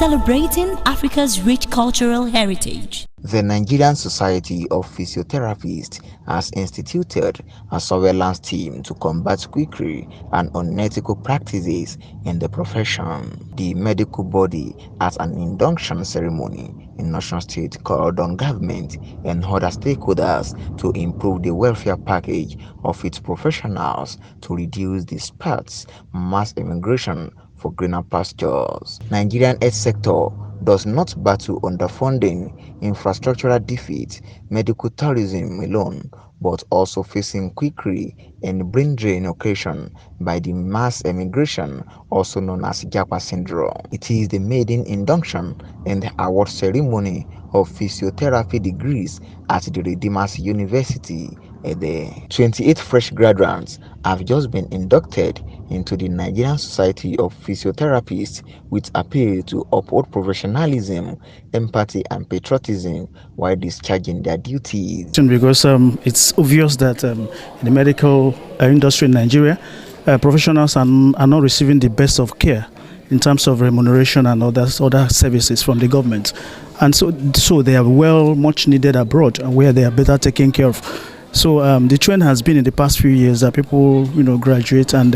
celebrating Africa's rich cultural heritage. The Nigerian Society of Physiotherapists has instituted a surveillance team to combat quackery and unethical practices in the profession. The medical body at an induction ceremony in Osun State called on government and other stakeholders to improve the welfare package of its professionals to reduce the sparse mass immigration for greener pastures. Nigerian health sector does not battle underfunding, infrastructural defeat, medical tourism alone, but also facing quackery and brain drain occasioned by the mass emigration, also known as Japa syndrome. It is the maiden induction and the award ceremony of physiotherapy degrees at the Redeemers University. The 28 fresh graduates have just been inducted into the Nigerian Society of Physiotherapists with appeal to uphold professionalism, empathy and patriotism while discharging their duties. Because it's obvious that in the medical industry in Nigeria, professionals are not receiving the best of care in terms of remuneration and other services from the government. And so they are much needed abroad where they are better taken care of. So the trend has been in the past few years that people, graduate and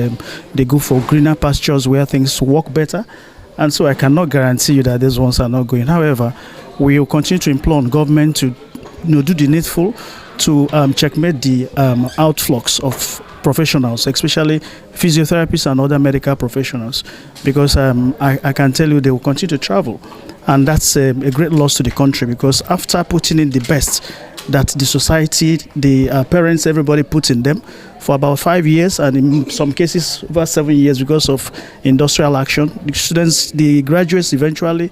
they go for greener pastures where things work better. And so I cannot guarantee you that these ones are not going. However, we will continue to implore on government to do the needful to checkmate the outflux of professionals, especially physiotherapists and other medical professionals, because I can tell you they will continue to travel. And that's a great loss to the country, because after putting in the best that the society, the parents, everybody puts in them for about 5 years, and in some cases over 7 years because of industrial action, the students, the graduates eventually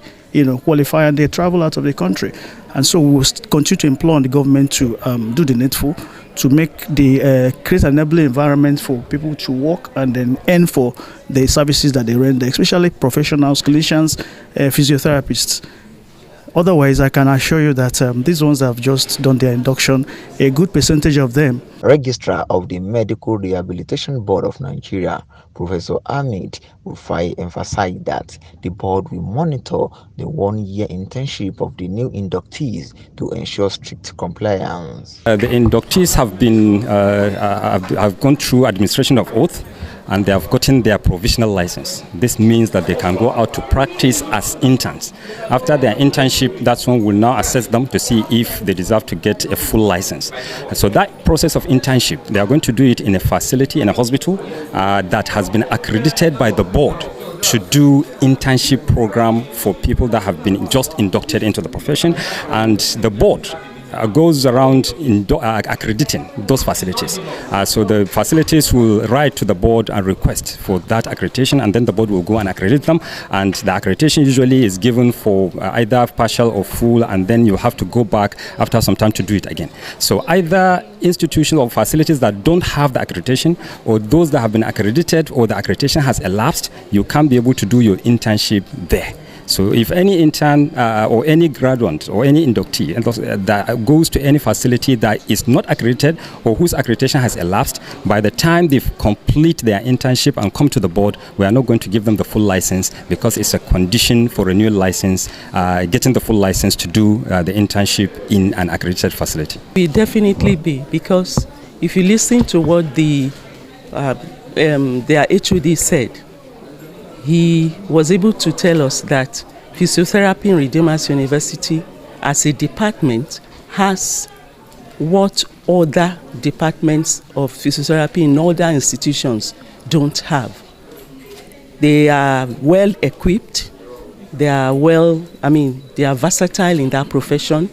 qualify and they travel out of the country. And so we will continue to implore on the government to do the needful to make the create an enabling environment for people to work and then earn for the services that they render, especially professionals, clinicians, physiotherapists. Otherwise, I can assure you that these ones have just done their induction, a good percentage of them. Registrar of the Medical Rehabilitation Board of Nigeria, Professor Ahmed Rufai, emphasized that the board will monitor the one-year internship of the new inductees to ensure strict compliance. The inductees have gone through administration of oath, and they have gotten their provisional license. This means that they can go out to practice as interns. After their internship, that's when we'll now assess them to see if they deserve to get a full license. So that process of internship, they are going to do it in a facility, in a hospital that has been accredited by the board to do internship program for people that have been just inducted into the profession, and the board goes around accrediting those facilities. So the facilities will write to the board and request for that accreditation, and then the board will go and accredit them. And the accreditation usually is given for either partial or full, and then you have to go back after some time to do it again. So either institutions or facilities that don't have the accreditation, or those that have been accredited or the accreditation has elapsed, you can't be able to do your internship there. So if any intern or any graduate or any inductee that goes to any facility that is not accredited or whose accreditation has elapsed, by the time they complete their internship and come to the board, we are not going to give them the full license, because it's a condition for renewal license, getting the full license to do the internship in an accredited facility. We definitely be, because if you listen to what their HOD said, he was able to tell us that physiotherapy in Redeemers University as a department has what other departments of physiotherapy in other institutions don't have. They are well equipped, they are versatile in that profession,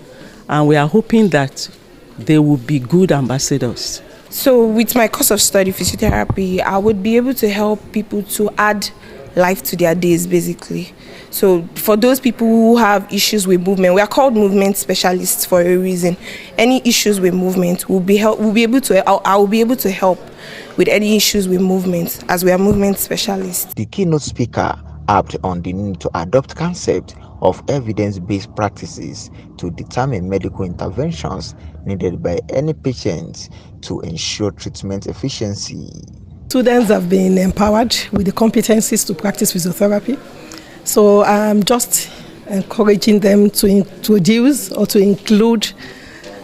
and we are hoping that they will be good ambassadors. So with my course of study, physiotherapy, I would be able to help people to add life to their days, basically. So for those people who have issues with movement, we are called movement specialists for a reason. Any issues with movement, I will be able to help with any issues with movement, as we are movement specialists. The keynote speaker harped on the need to adopt concept of evidence-based practices to determine medical interventions needed by any patient to ensure treatment efficiency. Students have been empowered with the competencies to practice physiotherapy. So I'm just encouraging them to introduce or to include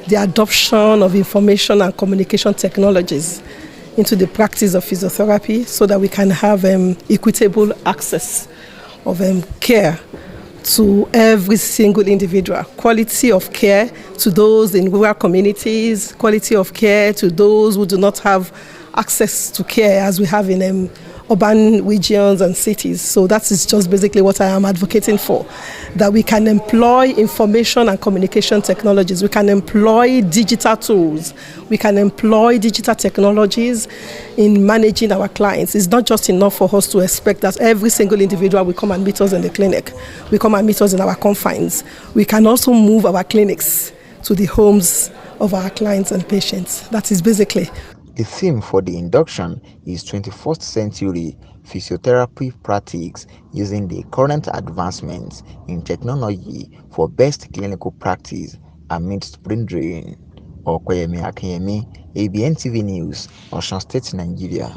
the adoption of information and communication technologies into the practice of physiotherapy so that we can have equitable access of care to every single individual. Quality of care to those in rural communities, quality of care to those who do not have access to care as we have in urban regions and cities. So that is just basically what I am advocating for, that we can employ information and communication technologies, we can employ digital tools, we can employ digital technologies in managing our clients. It's not just enough for us to expect that every single individual will come and meet us in the clinic, will come and meet us in our confines. We can also move our clinics to the homes of our clients and patients. That is basically. The theme for the induction is 21st century physiotherapy practice using the current advancements in technology for best clinical practice amidst brain drain. Okoyemi Akeyemi, Abntv News, Osun State, Nigeria.